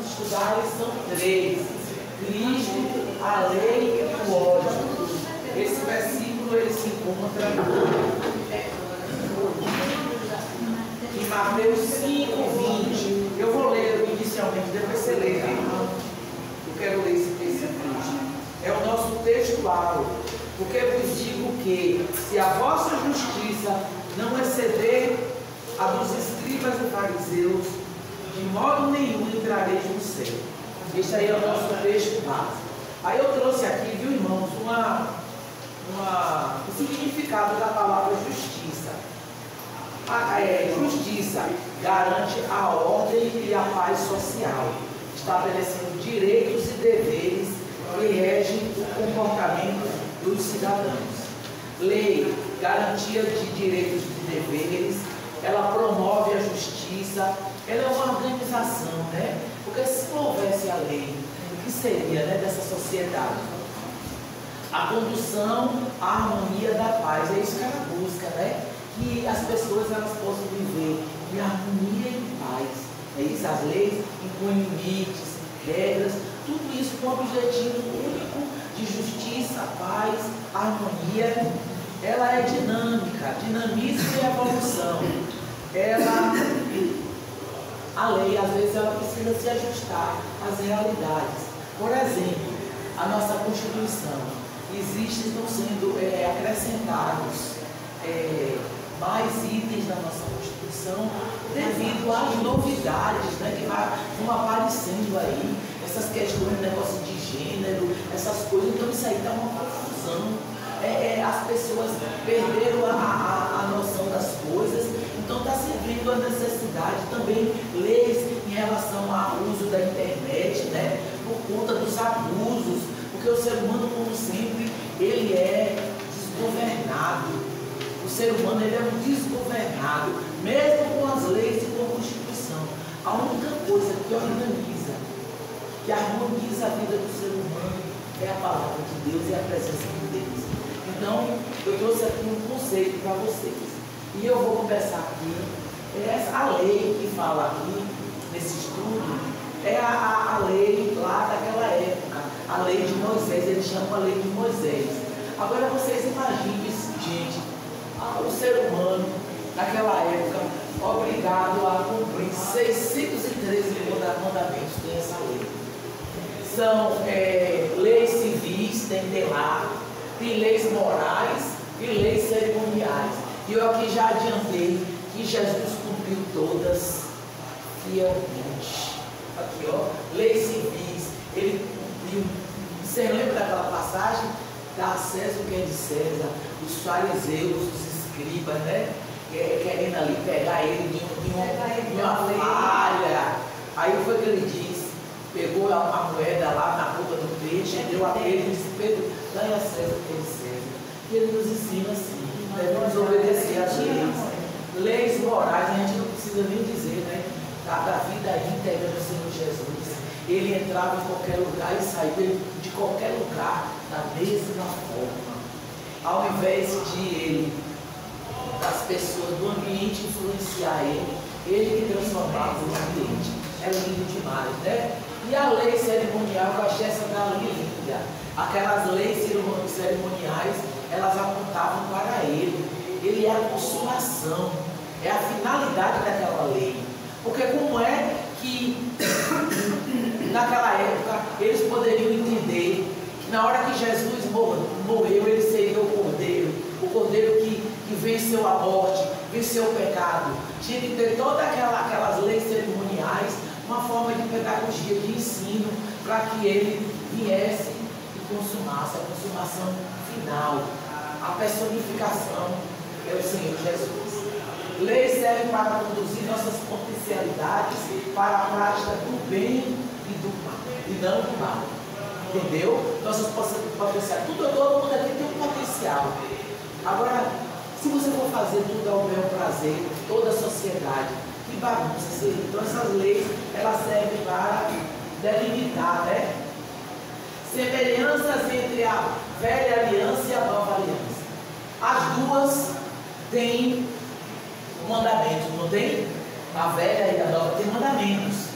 vamos estudar a lição 3. Cristo, a lei e o ódio. Esse versículo ele se encontra em Mateus 5:20. Eu vou ler inicialmente, depois você lê, né, irmão? Eu quero ler esse texto. É o nosso textual. Porque vos digo que, se a vossa justiça não exceder a dos escribas e fariseus, de modo nenhum entrareis no céu. Este aí é o nosso texto básico. Aí eu trouxe aqui, viu, irmãos, o significado da palavra justiça. Justiça garante a ordem e a paz social, estabelecendo direitos e deveres que regem o comportamento dos cidadãos. Lei, garantia de direitos e deveres, ela promove a justiça, ela é uma organização, né? Porque se não houvesse a lei, o que seria, né, dessa sociedade? A condução, a harmonia da paz, é isso que ela busca, né? Que as pessoas elas possam viver em harmonia e em paz. É isso, as leis impõem limites, regras, tudo isso com o objetivo único de justiça, paz, harmonia. Ela é dinâmica, dinamismo e evolução. A lei, às vezes, ela precisa se ajustar às realidades. Por exemplo, a nossa Constituição. Estão sendo acrescentados mais itens da nossa Constituição devido às novidades, né, que vão aparecendo aí, essas questões, negócio de gênero, essas coisas. Então isso aí está uma confusão. As pessoas perderam a noção das coisas, então está se vendo a necessidade também leis em relação ao uso da internet, né, por conta dos abusos, porque o ser humano, como sempre, ele é desgovernado. O ser humano ele é um desgovernado, mesmo com as leis e com a Constituição. A única coisa que organiza, que harmoniza a vida do ser humano é a palavra de Deus e a presença de Deus. Então, eu trouxe aqui um conceito para vocês. E eu vou conversar aqui. A lei que fala aqui, nesse estudo, é a lei lá daquela época. A lei de Moisés, eles chamam a lei de Moisés. Agora vocês imaginem, gente, o ser humano, naquela época, obrigado a cumprir 613 mandamentos, tem essa lei. São leis civis, tem lá, tem leis morais e leis cerimoniais. E eu aqui já adiantei que Jesus cumpriu todas fielmente. Aqui, ó, leis civis, ele cumpriu. Você lembra daquela passagem? Dá a César o que é de César, os fariseus, os escribas, né? Querendo ali pegar ele de uma falha. Aí foi que ele disse, pegou a moeda lá na boca do peixe, deu a Pedro e disse, Pedro, dá a César o que é de César. E ele nos ensina assim, devemos obedecer às leis. Leis morais, a gente não precisa nem dizer, né? Da vida íntegra do Senhor Jesus. Ele entrava em qualquer lugar e saía de qualquer lugar da mesma forma. Ao invés de das pessoas do ambiente influenciar ele que transformava o ambiente. É lindo demais, né? E a lei cerimonial, eu achei essa dali linda. Aquelas leis cerimoniais, elas apontavam para ele. Ele é a consolação, é a finalidade daquela lei. Porque como é que naquela época eles poderiam entender que na hora que Jesus morreu, ele seria o cordeiro que venceu a morte, venceu o pecado. Tinha que ter todas aquelas leis cerimoniais, uma forma de pedagogia, de ensino, para que ele viesse e consumasse a consumação final. A personificação é o Senhor Jesus. Leis servem para conduzir nossas potencialidades para a prática do bem e do mal, e não do mal. Entendeu? Nossas potencialidades. Todo mundo aqui tem um potencial. Agora, se você for fazer tudo ao bel prazer, toda a sociedade, que bagunça seria. Então essas leis, elas servem para delimitar, né? Semelhanças entre a velha aliança e a nova aliança. As duas têm mandamentos, não tem? A velha e a nova têm mandamentos.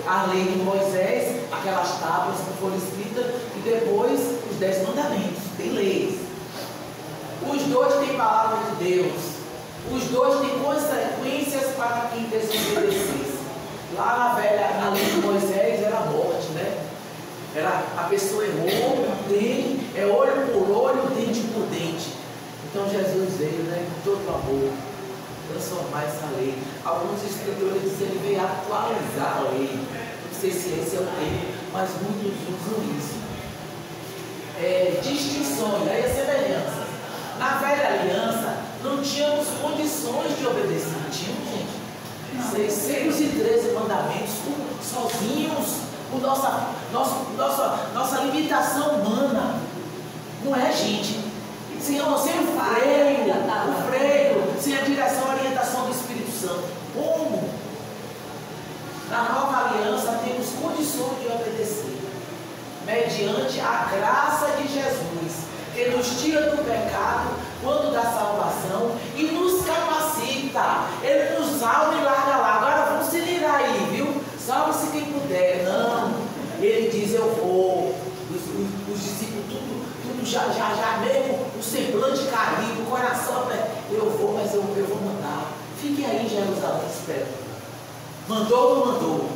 a lei de Moisés, aquelas tábuas que foram escritas, e depois os 10 mandamentos, tem leis. Os dois têm palavra de Deus, os dois têm consequências para quem desobedecesse. Lá na lei de Moisés era a morte, né? Era, a pessoa errou, tem, olho por olho, dente por dente. Então Jesus veio, né, com todo amor, transformar essa lei. Alguns escritores dizem que ele veio atualizar a lei. Não sei se esse é o termo, mas muitos usam isso. Distinções, aí a semelhança. Na velha aliança, não tínhamos condições de obedecer. Não tínhamos, gente. 613 mandamentos, sozinhos, com nossa limitação humana. Não é, gente? Sem o freio, sem a direção e orientação do Espírito Santo. Como? Na nova aliança temos condições de obedecer, mediante a graça de Jesus, que nos tira do pecado quando da salvação e nos capacita. Ele nos salva e larga lá. Agora vamos se ligar aí, viu? Salve-se quem puder. Não. Ele diz, eu vou. Os discípulos, tudo já mesmo, o semblante caído, o coração, eu vou, mas eu vou mandar. Fique aí em Jerusalém, espera. Mandou ou não mandou?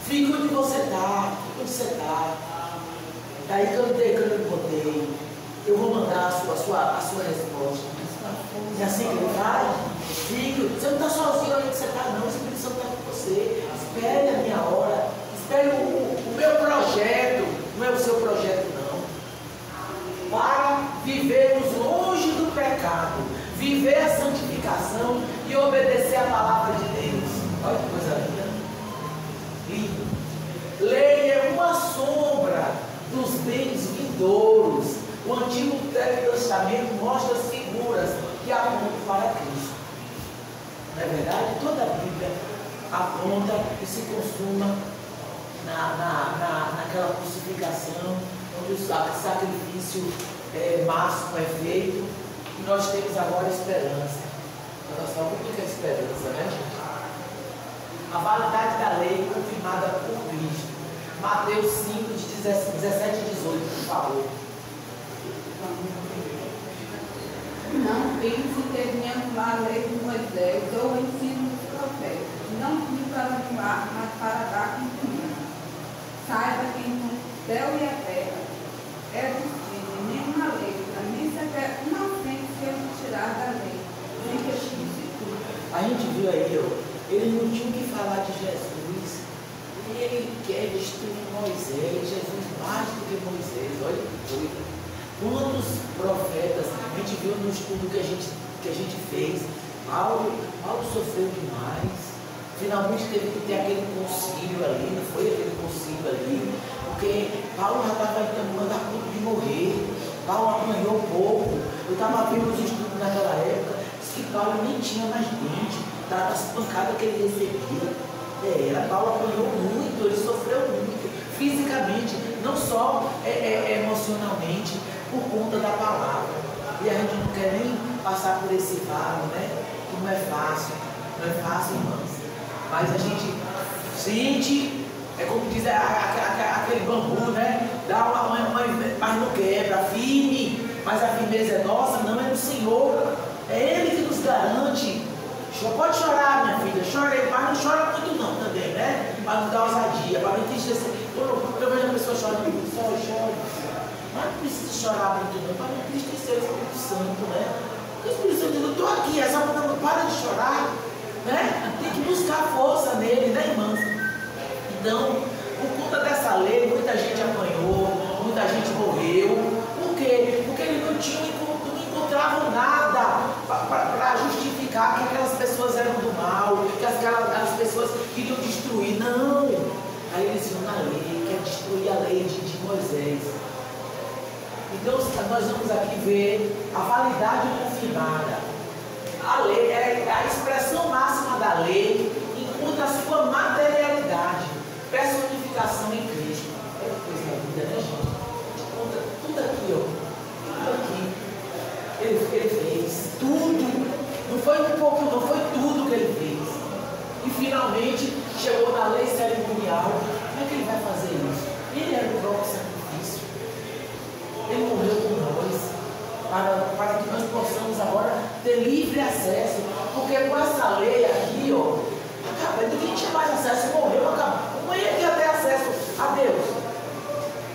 Fique onde você está, Daí cantei, quando eu botei. Eu vou mandar a sua resposta. É assim que ele faz? Fique, você não está sozinho onde você está, não. O Espírito Santo está com você. Espere a minha hora. Espere o meu projeto. Não é o seu projeto, não. Para vivermos longe do pecado, viver a santificação e obedecer a palavra de Deus. Olha que coisa linda. Lindo. Lei é uma sombra dos bens vindouros. O Antigo Testamento mostra as figuras que apontam para Cristo. Não é verdade? Toda a Bíblia aponta e se consuma naquela crucificação, onde o sacrifício máximo é feito, e nós temos agora esperança. A nossa única esperança, né, gente? A validade da lei confirmada por Cristo. Mateus 5, de 17 e 18, por favor. Não pense que viemos a lei de Moisés ou o ensino dos profetas. Não vim para anular, mas para dar cumprimento. Saiba que no céu e a terra é possível nenhuma letra, nem sequer uma ofensa eu tirar da lei, nem que eu substitua. A gente viu aí, ele não tinha o que falar de Jesus. Ele quer destruir Moisés, Jesus mais do que Moisés. Olha que coisa. Quantos profetas, a gente viu no estudo que a gente fez, Paulo sofreu demais. Finalmente teve que ter aquele concílio ali, não foi aquele concílio ali, porque Paulo já estava mandando a ponto de morrer. Paulo apanhou pouco. Eu estava vendo os estudos naquela época, disse que Paulo nem tinha mais dente, das pancadas que ele recebia. Paulo apanhou muito, ele sofreu muito, fisicamente, não só emocionalmente, por conta da palavra. E a gente não quer nem passar por esse vale, né? Que não é fácil, irmãos. Mas a gente sente, como diz aquele bambu, né? Dá mas não quebra, firme. Mas a firmeza é nossa, não é do Senhor. É Ele que nos garante. Pode chorar, minha filha, chore, mas não chora muito não também, né? Para não dar ousadia, para não entristecer. Quando eu vejo a pessoa chorando, só chora. Mas não precisa chorar muito não, para não entristecer o Espírito Santo, né? Porque o Espírito Santo diz, eu estou aqui, essa mulher não para de chorar, né? Tem que buscar força nele, né, irmãs? Então, por conta dessa lei, muita gente apanhou, muita gente morreu. Por quê? Porque eles não encontravam nada para justificar que aquelas pessoas eram do mal, que aquelas pessoas queriam destruir. Não! Aí eles iam na lei, quer destruir a lei de Moisés. Então nós vamos aqui ver a validade confirmada. A lei é a expressão máxima da lei, enquanto a sua materialidade, personificação em Cristo. É coisa linda, né, gente? Conta tudo aqui, tudo aqui. Ele fez tudo. Não foi um pouco, não foi tudo que ele fez. E finalmente chegou na lei cerimonial, como é que ele vai fazer isso? Ele era o próprio sacrifício. Ele morreu por nós, para que nós possamos agora ter livre acesso. Porque com essa lei aqui, ó, ninguém tinha mais acesso, morreu, acabou. Como é que ia ter acesso a Deus?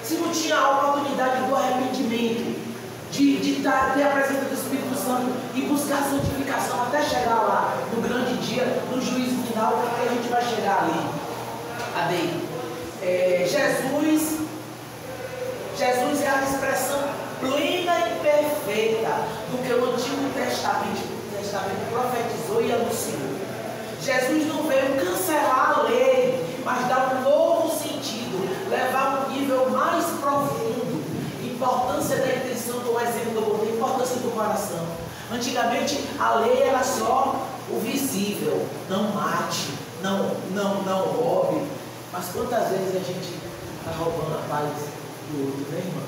Se não tinha a oportunidade do arrependimento, de ter a presença do Espírito Santo e buscar a santificação até chegar lá, no grande dia, no juízo final, que a gente vai chegar ali. Amém. Jesus é a expressão plena e perfeita do que o Antigo Testamento profetizou e anunciou. Jesus não veio cancelar a lei, mas dar um novo sentido, levar um nível mais profundo. Importância da intenção, do exemplo do povo, importância do coração. Antigamente a lei era só o visível, não mate, não roube. Mas quantas vezes a gente está roubando a paz do outro, né, irmão?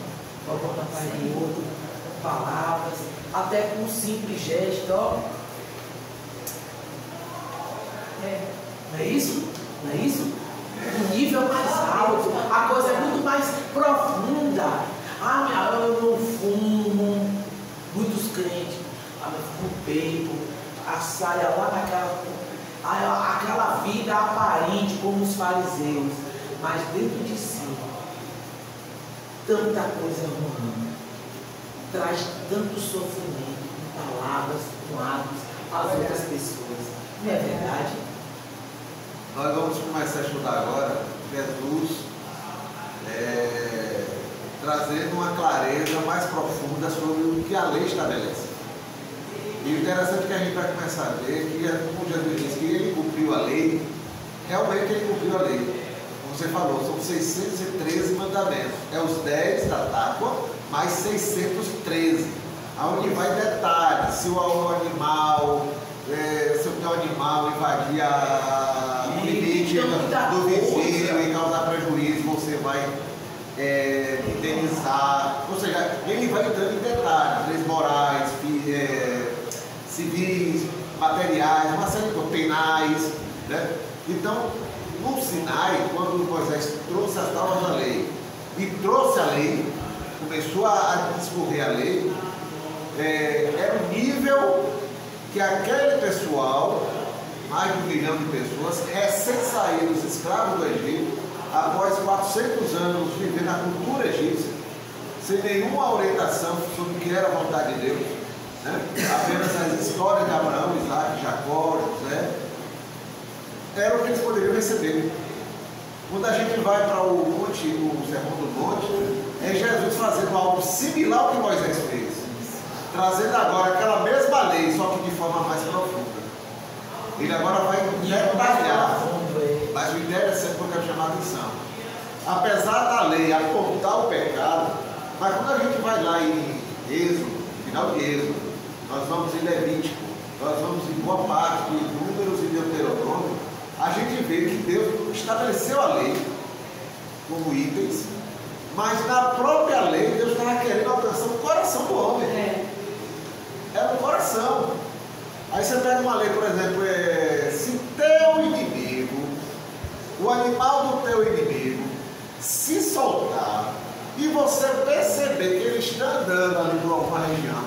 Roubando a paz do outro, com palavras, até com um simples gesto, ó. Não é isso? Não é isso? Um nível mais alto, a coisa é muito mais profunda. Eu não fumo. Muitos crentes, eu fumo bacon, a saia lá aquela vida aparente como os fariseus, mas dentro de si, tanta coisa ruim, traz tanto sofrimento com palavras, com atos às outras pessoas. Não é verdade? Nós vamos começar a estudar agora Jesus trazendo uma clareza mais profunda sobre o que a lei estabelece. E o interessante é que a gente vai começar a ver que, como Jesus disse, que ele cumpriu a lei, realmente ele cumpriu a lei. Como você falou, são 613 mandamentos. É os 10 da tábua, mais 613. Onde vai detalhes, se o animal, se o teu animal invadir o limite do vizinho e causar prejuízo, você vai indenizar. Ou seja, ele vai entrando em detalhes, leis morais, civis, materiais, uma série de penais, né? Então, no Sinai, quando Moisés trouxe as tábuas da lei e trouxe a lei, começou a discorrer a lei, era o nível que aquele pessoal, mais de 1 milhão de pessoas, recém-saídos escravos do Egito, após 400 anos vivendo a cultura egípcia, sem nenhuma orientação sobre o que era a vontade de Deus, né? Apenas as histórias de Abraão, Isaac, Jacó, José, era o que eles poderiam receber. Quando a gente vai para o monte, o Sermão do Monte, é Jesus fazendo algo similar ao que Moisés fez, trazendo agora aquela mesma lei, só que de forma mais profunda. Ele agora vai detalhar, mas o interessante é que eu quero chamar a atenção. Apesar da lei apontar o pecado, mas quando a gente vai lá em Êxodo, final de Êxodo, nós vamos em Levítico, nós vamos em boa parte de Números e Deuteronômio, a gente vê que Deus estabeleceu a lei como itens, mas na própria lei Deus estava querendo alcançar o coração do homem. Era o coração. Aí você pega uma lei, por exemplo, se teu inimigo, o animal do teu inimigo, se soltar e você perceber que ele está andando ali por alguma região,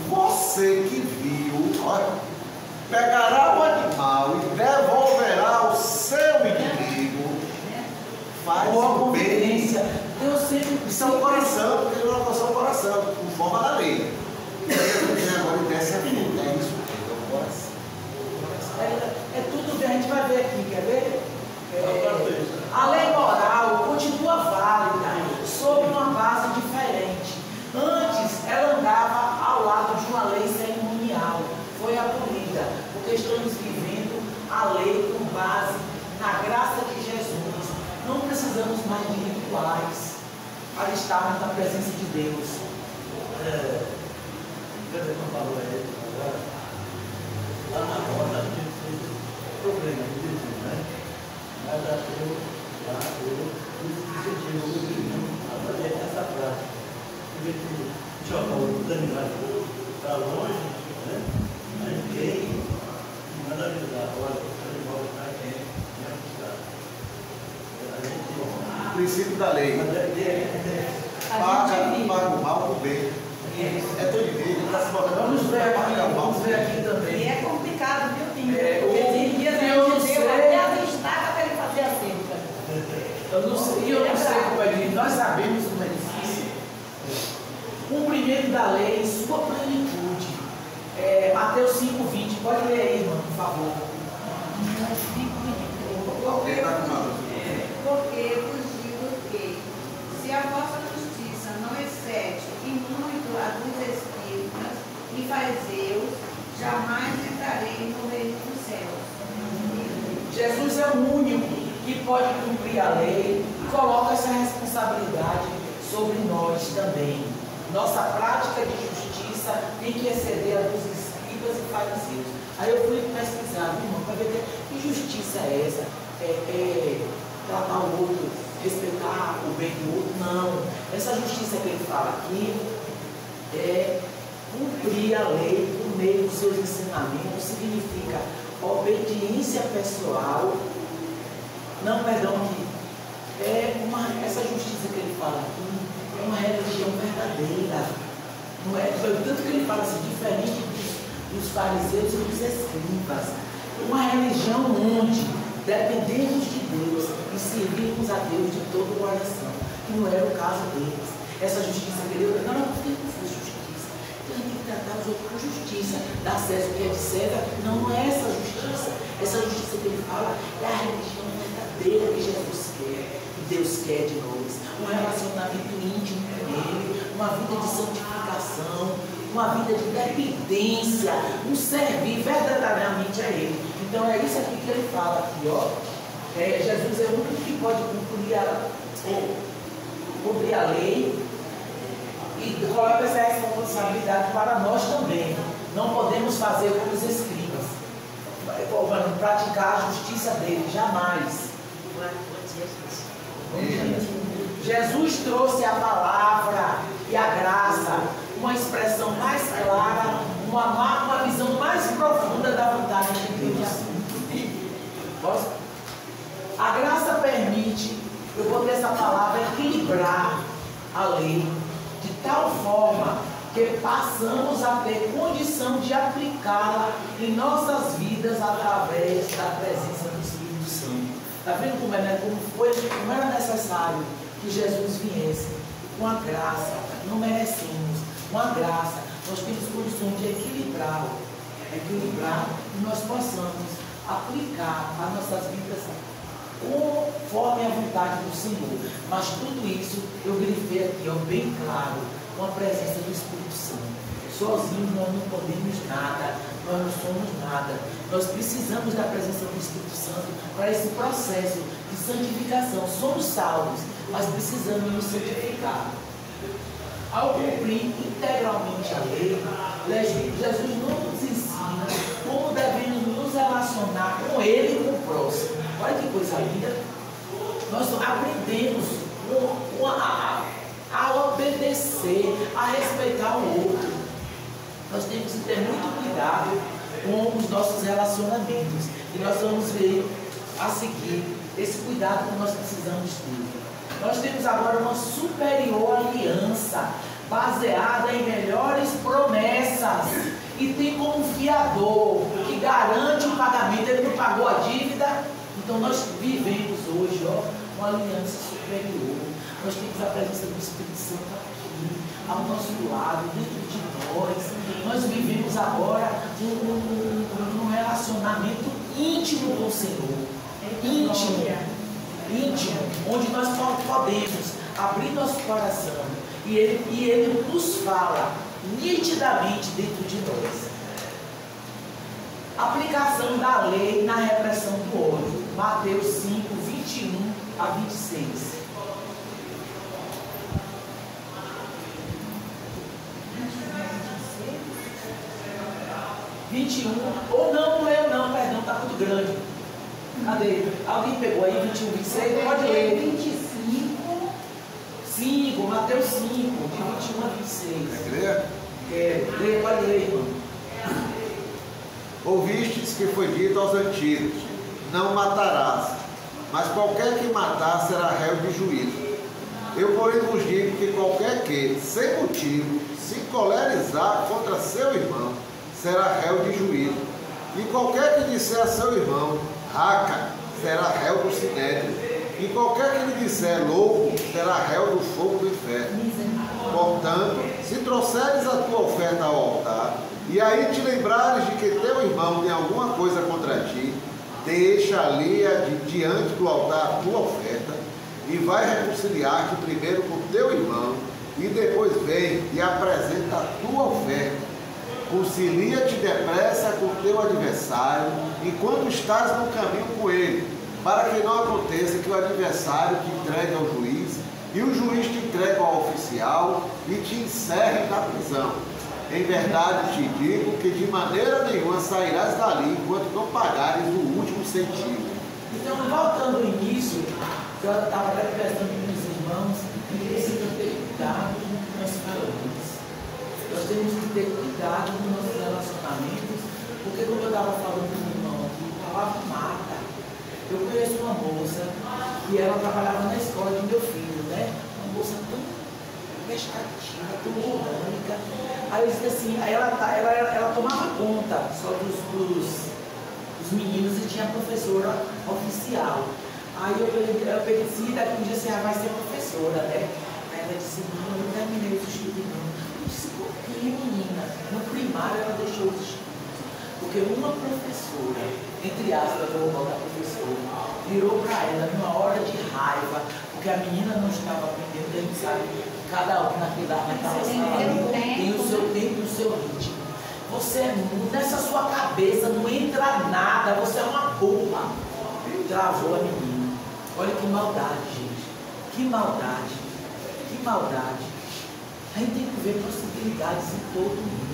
você que viu, olha, pegará o animal e devolverá ao seu inimigo, faz o bem. Isso é o coração, porque ele vai alcançar o coração, por forma da lei. Agora ele desce a fundo, é isso. É tudo que a gente vai ver aqui, quer ver? A lei moral continua válida, sob uma base diferente. Antes, ela andava ao lado de uma lei cerimonial, foi abolida, porque estamos vivendo a lei com base na graça de Jesus. Não precisamos mais de rituais para estarmos na presença de Deus. Não falou agora, lá na roda a gente fez problema de Jesus, né? Mas eu incentivo o menino a fazer essa prática. Porque tu jogar os animais para longe, né? Mas quem manda avisar, olha, o animal está quente, né? princípio da lei. Paga o mal com bem. É tão difícil, está se botando. Vamos ver aqui também. E é complicado, viu, Tim? É, Porque esses dias a eu não gente deu sei. até a destaca para ele fazer assim. Eu não sei como é difícil. Nós sabemos como é difícil. Cumprimento da lei em sua plenitude. Mateus 5,20. Pode ler aí, irmão, por favor. Porque vos digo que, se a vossa justiça não excede em muito a dos escribas e fariseus, jamais entrarei no reino dos céus. Jesus é o único que pode cumprir a lei e coloca essa responsabilidade sobre nós também. Nossa prática de justiça tem que exceder a dos escribas e fariseus. Aí eu fui pesquisar, irmão, para ver que justiça é essa? Tratar o outro, respeitar o bem do outro? Não. Essa justiça que ele fala aqui é cumprir a lei por meio dos seus ensinamentos. Significa obediência pessoal. Não, perdão, aqui. Essa justiça que ele fala aqui é uma religião verdadeira. Não é? Tanto que ele fala assim, diferente dos fariseus e dos escribas. Uma religião onde dependemos de Deus e servimos a Deus de todo o coração. Que não era o caso deles. Essa justiça que ele não tem que fazer justiça. Então tem que tratar os outros com justiça. Dar César o que é de César. Não é essa justiça. Essa justiça que ele fala é a religião verdadeira que Jesus quer. Que Deus quer de nós. Um relacionamento íntimo com Ele. Uma vida de santificação. Uma vida de dependência. Um servir verdadeiramente a Ele. Então é isso aqui que ele fala aqui, ó. Jesus é o único que pode cumprir a lei e coloca essa responsabilidade para nós também. Não podemos fazer como os escribas, praticar a justiça dele, jamais. Jesus trouxe a palavra e a graça, uma expressão mais clara, uma visão mais profunda da vontade de Deus. Posso? A graça permite, eu vou ter essa palavra, equilibrar a lei de tal forma que passamos a ter condição de aplicá-la em nossas vidas através da presença do Espírito Santo. Está vendo como era necessário que Jesus viesse com a graça? Não merecemos, com a graça. Nós temos condições de equilibrar e nós possamos aplicar as nossas vidas conforme a vontade do Senhor. Mas tudo isso eu grifei aqui, ó, bem claro, com a presença do Espírito Santo. Sozinhos nós não podemos nada, nós não somos nada. Nós precisamos da presença do Espírito Santo para esse processo de santificação. Somos salvos, mas precisamos nos santificar. Ao cumprir integralmente a lei, Jesus não nos ensina como devemos nos relacionar com Ele e com o próximo. Olha que coisa linda. Nós aprendemos a obedecer, a respeitar o outro. Nós temos que ter muito cuidado com os nossos relacionamentos. E nós vamos ver a seguir esse cuidado que nós precisamos ter. Nós temos agora uma superior aliança, baseada em melhores promessas, e tem como fiador, que garante o pagamento. Ele não pagou a dívida, então nós vivemos hoje, ó, uma aliança superior. Nós temos a presença do Espírito Santo aqui, ao nosso lado, dentro de nós. Nós vivemos agora um relacionamento íntimo com o Senhor. Íntimo, onde nós podemos abrir nosso coração e ele nos fala nitidamente dentro de nós. Aplicação da lei na repressão do ódio. Mateus 5, 21 a 26. Ou não leu não, perdão, está muito grande. Cadê? Alguém pegou aí 21, 26? Pode ler. 5, Mateus 5, de 21 a 26. Quer ler? Quero. Lê, pode ler, irmão. Ouvistes que foi dito aos antigos: não matarás, mas qualquer que matar será réu de juízo. Eu, porém, vos digo que qualquer que, sem motivo, se colerizar contra seu irmão, será réu de juízo. E qualquer que disser a seu irmão, raca, será réu do sinédrio. E qualquer que lhe disser louco, será réu do fogo do inferno. Portanto, se trouxeres a tua oferta ao altar, e aí te lembrares de que teu irmão tem alguma coisa contra ti, deixa ali diante do altar a tua oferta, e vai reconciliar-te primeiro com teu irmão, e depois vem e apresenta a tua oferta. Concilia-te depressa com teu adversário, enquanto estás no caminho com ele, para que não aconteça que o adversário te entregue ao juiz, e o juiz te entregue ao oficial, e te encerre na prisão. Em verdade te digo que de maneira nenhuma sairás dali, enquanto não pagares o último centavo. Então, voltando ao início, eu estava até prestando para os irmãos que precisam ter cuidado com o que nós falamos. Nós temos que ter cuidado com nossos relacionamentos, porque como eu estava falando com o irmão aqui, a palavra mata. Eu conheço uma moça e ela trabalhava na escola do meu filho, né? Uma moça tão prestativa, tão dinâmica. Aí eu disse assim, aí ela tomava conta só dos meninos e tinha a professora oficial. Aí eu peguei assim, daqui um dia você vai ser professora, né? Aí ela disse, não, eu não terminei os estudos não. Eu disse, por que, menina? No primário ela deixou os estudos. Porque uma professora, entre aspas, eu vou botar professora, virou para ela numa hora de raiva, porque a menina não estava aprendendo, a gente sabe, cada um naquela sala tem o seu tempo e o seu ritmo. Você, nessa sua cabeça, não entra nada, você é uma culpa. Travou a menina. Olha que maldade, gente. Que maldade. Que maldade. A gente tem que ver possibilidades em todo mundo.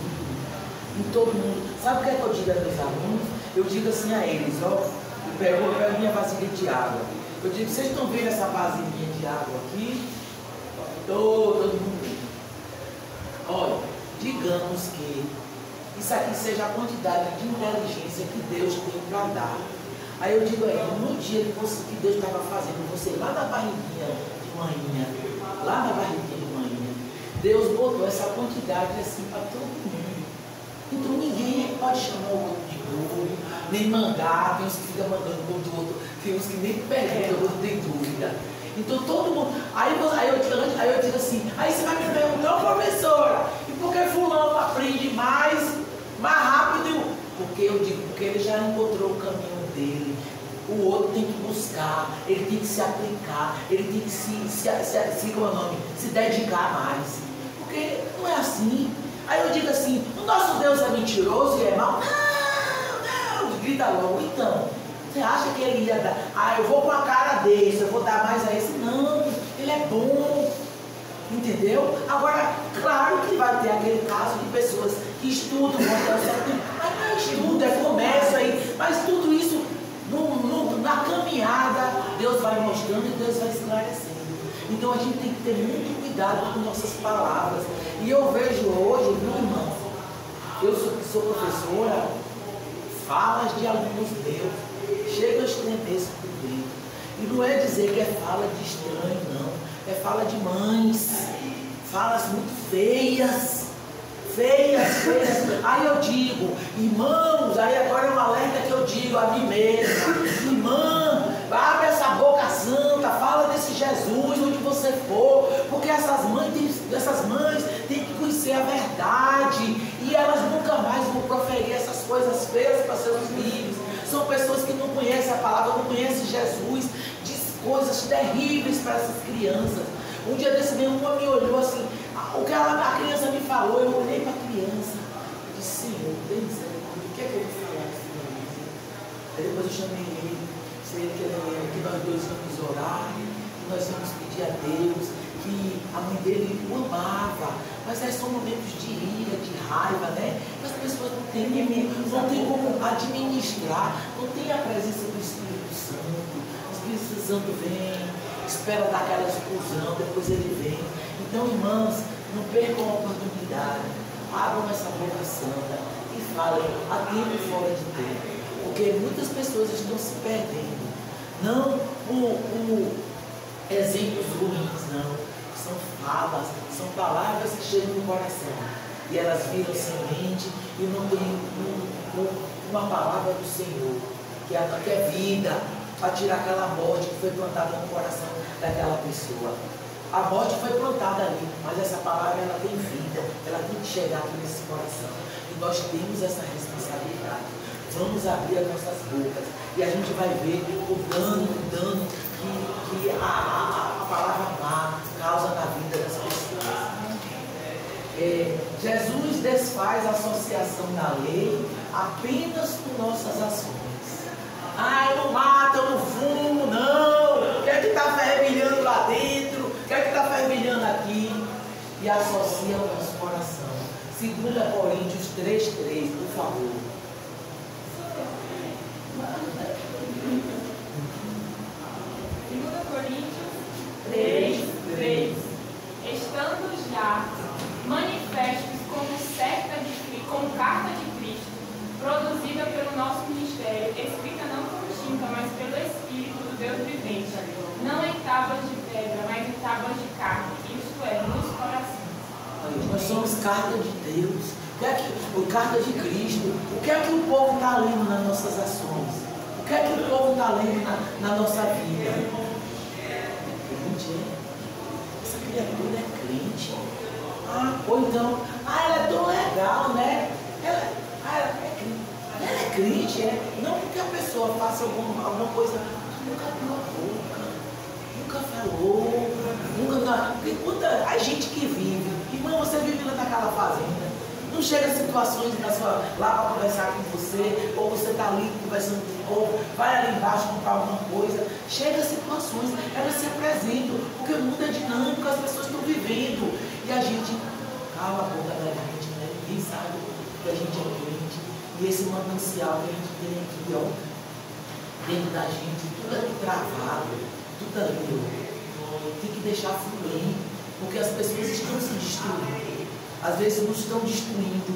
Em todo mundo. Sabe o que é que eu digo aos meus alunos? Eu digo assim a eles, ó. Eu pego minha vasilha de água. Eu digo, vocês estão vendo essa vasilhinha de água aqui? Todo mundo vendo. Olha, digamos que isso aqui seja a quantidade de inteligência que Deus tem para dar. Aí eu digo aí, no dia que Deus estava fazendo você lá na barriguinha de manhinha, lá na barriguinha de manhinha, Deus botou essa quantidade assim para todo mundo. Então ninguém pode chamar o outro de burro, nem mandar, tem uns que ficam mandando um do outro, tem uns que nem perguntam, o outro tem dúvida. Então todo mundo. Aí eu digo assim, aí você vai me perguntar, professora, e por que fulano aprende mais rápido? Porque eu digo, porque ele já encontrou o caminho dele. O outro tem que buscar, ele tem que se aplicar, ele tem que se dedicar mais. Porque não é assim. Aí eu digo assim, o nosso Deus é mentiroso e é mau? Não, grita logo. Então, você acha que ele ia dar, eu vou com a cara desse, eu vou dar mais a esse? Não, ele é bom. Entendeu? Agora, claro que vai ter aquele caso de pessoas que estudam, vão ter o certo, mas não é estudo, é comércio aí, mas tudo isso na caminhada, Deus vai mostrando e Deus vai esclarecendo. Então a gente tem que ter muito cuidado com nossas palavras. E eu vejo hoje, viu, irmãos? Eu sou professora, falas de alunos meus, chega a estremecer por dentro. E não é dizer que é fala de estranho, não. É fala de mães, falas muito feias. Aí eu digo, irmãos, aí agora é um alerta que eu digo a mim mesma, irmã, abre essa boca santa, fala desse Jesus onde você for, porque essas mães têm que conhecer a verdade, e elas nunca mais vão proferir essas coisas feias para seus filhos. São pessoas que não conhecem a palavra, não conhecem Jesus, diz coisas terríveis para essas crianças. Um dia desse mesmo, uma me olhou assim, o que a criança me falou, eu olhei para a criança e disse, Senhor, tem misericórdia, o que é que eu vou falar assim? Aí depois eu chamei ele, disse que nós dois vamos orar, que nós vamos pedir a Deus, que a mãe dele o amava, mas são momentos de ira, de raiva, né? As pessoas não têm como administrar, não tem a presença do Espírito Santo. O Espírito Santo vem, espera dar aquela explosão, depois ele vem. Então, irmãs, não percam a oportunidade, abram essa boca santa e falem a tempo e fora de tempo, porque muitas pessoas estão se perdendo, não por exemplos ruins, não, falas, são palavras que chegam no coração. E elas viram semente e não tem uma palavra do Senhor, que é vida, para tirar aquela morte que foi plantada no coração daquela pessoa. A morte foi plantada ali, mas essa palavra ela tem vida, ela tem que chegar aqui nesse coração. E nós temos essa responsabilidade. Vamos abrir as nossas bocas e a gente vai ver o dano que a palavra má causa na vida das pessoas. Jesus desfaz a associação da lei apenas com nossas ações. Ah, eu não mato, eu não fumo, não. O que é que está fervilhando lá dentro? O que é que está fervilhando aqui? E associa ao nosso coração. 2 Coríntios 3:3, por favor. 2 Coríntios 3:3. Estando já manifestos como carta de Cristo, produzida pelo nosso ministério, escrita não com tinta, mas pelo Espírito do Deus vivente, não em tábuas de pedra, mas em tábuas de carne, isto é, nos corações. Nós somos carta de Deus, carta de Cristo. O que é que o povo está lendo nas nossas ações? O que é que o povo está lendo na nossa vida? Essa criatura é crente. Ou então, ela é tão legal, né? Ela é crente, não porque a pessoa faça alguma coisa, nunca abriu a boca, nunca falou, nunca. A gente que vive, irmão, você vive naquela fazenda, não chega situações lá para conversar com você, ou você está ali conversando com o povo, vai ali embaixo comprar alguma coisa, chega situações, elas se apresentam, porque o mundo é dinâmico, as pessoas estão vivendo, e a gente cala a boca da gente, né? Ninguém sabe que a gente é crente. E esse manancial que a gente tem aqui, ó, dentro da gente, tudo ali travado, tudo ali, ó, tem que deixar fluir, porque as pessoas estão se destruindo. Às vezes não estão destruindo o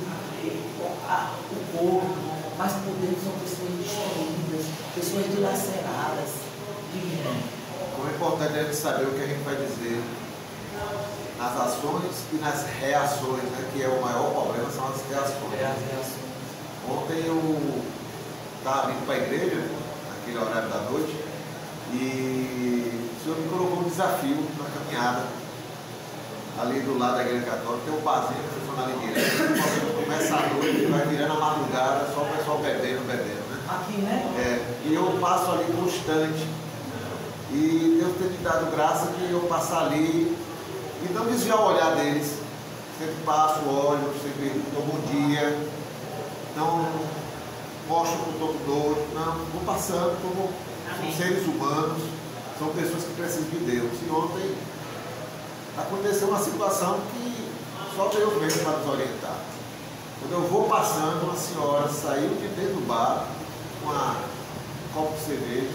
corpo, mas por dentro são pessoas destruídas, pessoas dilaceradas. O importante é a gente saber o que a gente vai dizer nas ações e nas reações, né? Que é o maior problema, são as reações. Ontem eu estava vindo para a igreja, naquele horário da noite, e o Senhor me colocou um desafio na caminhada. Ali do lado da igreja católica tem um barzinho que você for na igreja. Começa a noite e vai virando a madrugada, só o pessoal bebendo, né? Aqui, né? E eu passo ali constante. E Deus tem me dado graça de eu passar ali e não desviar o olhar deles. Sempre passo, olho, sempre dou bom dia, não mostro com todo dor, não, vou passando como seres humanos, são pessoas que precisam de Deus. E ontem aconteceu uma situação que só Deus mesmo para nos orientar. Quando eu vou passando, uma senhora saiu de dentro do bar com um copo de cerveja,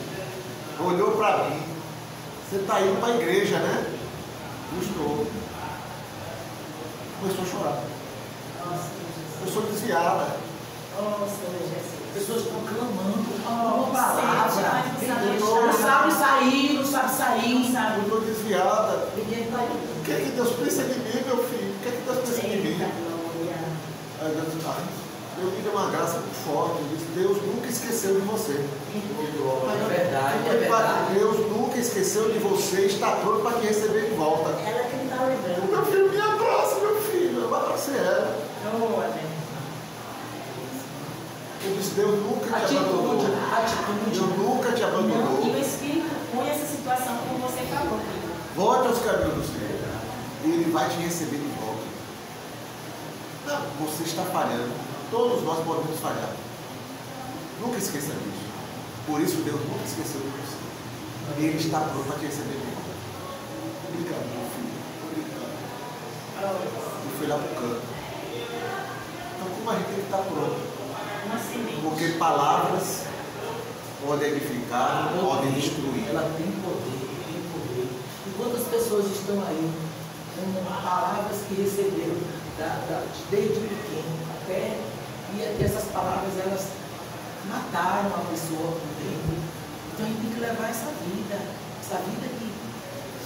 olhou para mim: você está indo para a igreja, né? Eu estou. Começou a chorar. Eu sou desviada. Pessoas estão clamando uma palavra. Não sabe sair, não sabe sair. Eu estou desviada. O que é que Deus pensa de mim, meu filho? O que é que Deus pensa de mim? Aí Deus disse: eu me deu uma graça muito forte. Ele disse: Deus nunca esqueceu de você. É verdade. Deus nunca esqueceu de você, está pronto para te receber de volta. Ela que não está lembrando. Meu filho, me abraça, meu filho. Eu vou abraçar ela. Eu disse: Deus nunca te abandonou. Deus nunca te abandonou. E o Espírito põe essa situação como você falou. Volte aos caminhos do Senhor. E Ele vai te receber de volta. Não, você está falhando. Todos nós podemos falhar. Nunca esqueça disso. Por isso Deus nunca esqueceu de você. E Ele está pronto para te receber de volta. Obrigado, meu filho. Obrigado. E foi lá para o canto. Então, como a gente tem que estar pronto? Porque palavras podem edificar, podem destruir. Ela tem poder, tem poder. E quantas pessoas estão aí com palavras que receberam desde pequeno até, e essas palavras elas mataram a pessoa por dentro. Então a gente tem que levar essa vida que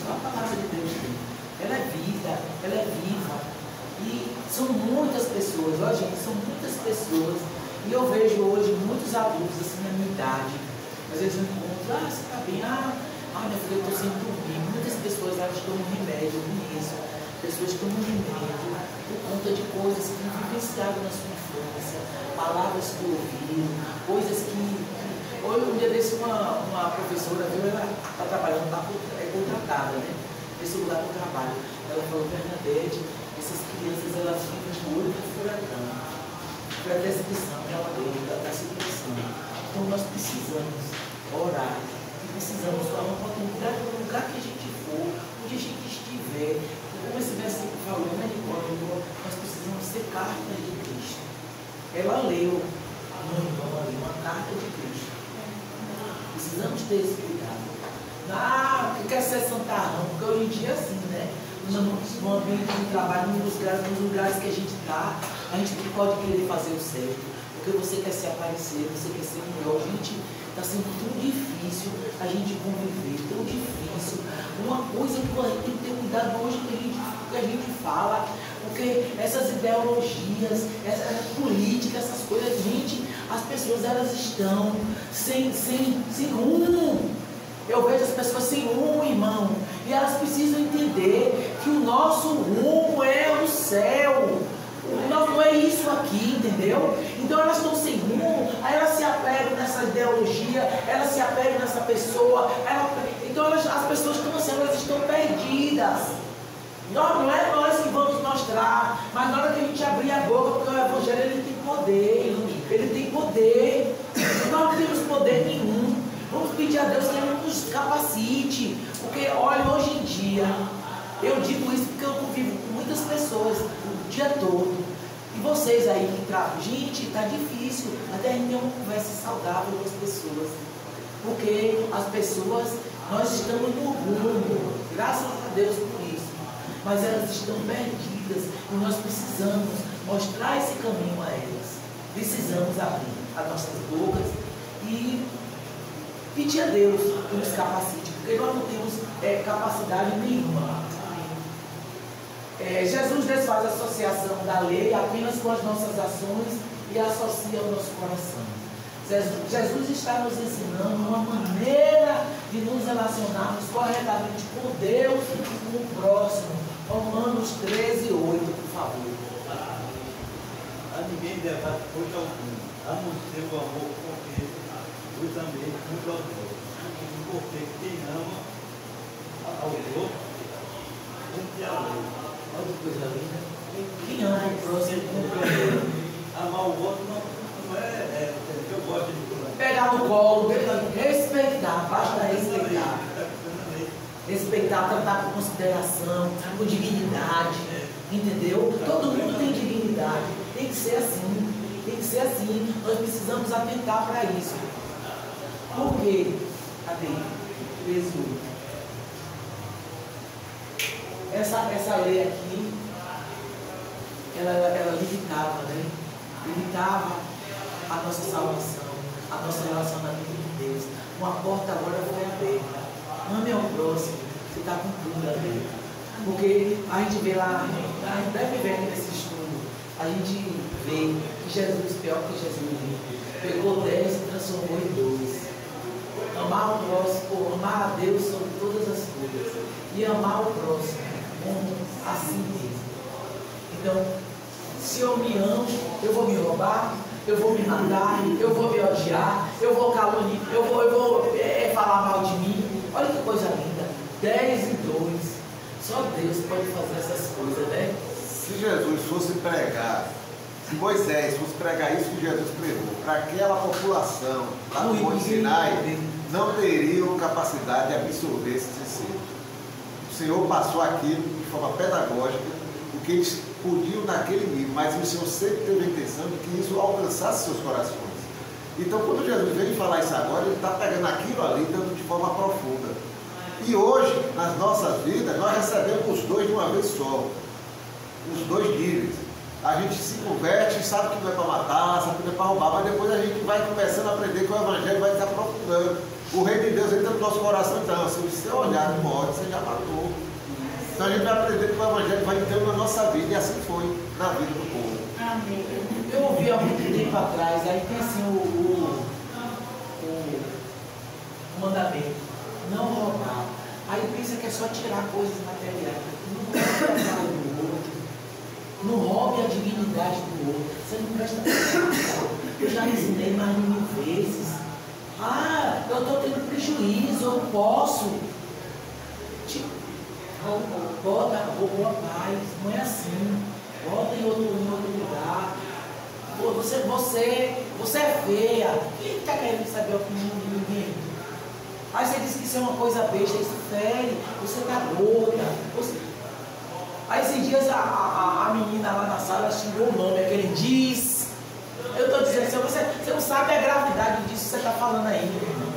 só a palavra de Deus tem. ela é vida, ela é viva. E são muitas pessoas, ó gente, são muitas pessoas. E eu vejo hoje muitos adultos assim na minha idade. Às vezes eu encontro, você está bem? Minha filha, eu estou sem dormir. Muitas pessoas elas tomam remédio, eu conheço. Pessoas que tomam remédio por conta de coisas que vivenciaram na sua infância, palavras que ouviram, coisas que. Hoje, um dia desse, uma professora, viu, ela está trabalhando, é contratada, né? Nesse lugar do trabalho. Ela falou, Bernadette, essas crianças elas ficam de olho no furacão. Foi a descrição que ela deu da situação. Então nós precisamos orar, precisamos falar uma oportunidade no lugar que a gente for, onde a gente estiver. Como esse versículo falou, né, Nicole? Nós precisamos ser cartas de Cristo. Ela leu no irmão ali uma carta de Cristo. Precisamos ter esse cuidado. Que quer ser santarrão, porque hoje em dia é assim, né? No ambiente de trabalho, nos lugares que a gente está, a gente pode querer fazer o certo, porque você quer se aparecer, você quer ser melhor. Gente, está sendo tão difícil a gente conviver, tão difícil. Uma coisa que a gente tem que ter cuidado hoje que a gente fala, porque essas ideologias, essa política, essas coisas, gente, as pessoas elas estão sem rumo. Eu vejo as pessoas sem rumo, irmão, e elas precisam entender que o nosso rumo é o céu. Não é isso aqui, entendeu? Então elas estão sem rumo, aí elas se apegam nessa ideologia, elas se apegam nessa pessoa, então as pessoas estão assim, elas estão perdidas. Não é nós que vamos mostrar, mas na hora que a gente abrir a boca, porque o Evangelho ele tem poder, ele tem poder, nós não temos poder nenhum. Vamos pedir a Deus que Ele nos capacite, porque olha, hoje em dia, eu digo isso porque eu convivo com muitas pessoas o dia todo, e vocês aí que tratam, gente, está difícil, até a gente ter uma conversa saudável com as pessoas, porque as pessoas, nós estamos no rumo, graças a Deus por isso, mas elas estão perdidas, e nós precisamos mostrar esse caminho a elas, precisamos abrir as nossas bocas e pedir a Deus que nos capacite, porque nós não temos capacidade nenhuma. Jesus desfaz a associação da lei apenas com as nossas ações e associa ao nosso coração. Jesus está nos ensinando uma maneira de nos relacionarmos corretamente com Deus e com o próximo. Romanos 13:8, por favor. A ninguém debate coisa alguma, a não ser o amor porque eu também cumpro aos outros. Porque quem ama aos outros, cumpre a lei. Olha que coisa linda. Quem ama o próximo, cumpre a lei. Amar o outro não é que eu gosto de pegar no colo, respeitar, basta respeitar. Respeitar, tratar com consideração, com dignidade. Entendeu? Todo mundo tem dignidade. Tem que ser assim. Tem que ser assim. Nós precisamos atentar para isso. Por quê? Cadê? 13:8. Essa lei aqui, ela limitava, né? Limitava a nossa salvação, a nosso relacionamento com Deus. Uma porta agora foi aberta. Ame ao próximo, você está cumprindo a lei. Porque a gente vê lá, a gente deve ver nesse estudo, a gente vê que Jesus, pior que Jesus, pegou 10 e transformou em 2. Amar o próximo, amar a Deus sobre todas as coisas. E amar o próximo como a si mesmo. Então, se eu me amo, eu vou me roubar, eu vou me matar, eu vou me odiar, eu vou caluniar, eu vou falar mal de mim. Olha que coisa linda. 10 e 2. Só Deus pode fazer essas coisas, né? Se Jesus fosse pregar, se Moisés fosse pregar isso que Jesus pregou, para aquela população lá no Monte Sinai, não teriam capacidade de absorver esse ensino. O Senhor passou aquilo de forma pedagógica, o que eles podiam naquele nível, mas o Senhor sempre teve a intenção de que isso alcançasse seus corações. Então, quando Jesus veio falar isso agora, ele está pegando aquilo ali, dando de forma profunda. E hoje, nas nossas vidas, nós recebemos os dois de uma vez só. Os dois níveis. A gente se converte, sabe que não é para matar, sabe que não é para roubar, mas depois a gente vai começando a aprender que o Evangelho vai se aprofundando. O reino de Deus entra no nosso coração, então, se você olhar de morte, você já matou. Então a gente vai aprender que o Evangelho vai entrando na nossa vida, e assim foi na vida do povo. Amém. Eu ouvi há muito tempo atrás, aí tem assim o mandamento, não roubar. Aí pensa que é só tirar coisas materiais. Não roube a casa do outro, não roube a dignidade do outro. Você não presta atenção. Eu já ensinei mais de 1000 vezes. Ah, eu estou tendo prejuízo, eu posso. Roubou a paz, não é assim. Bota em outro lugar. Pô, você é feia. Quem está querendo saber a opinião de ninguém? Aí você diz que isso é uma coisa besta, isso fere, você está gorda. Aí esses dias a menina lá na sala xingou o nome, aquele diz. Eu estou dizendo, você não sabe a gravidade disso que você está falando aí, meu irmão.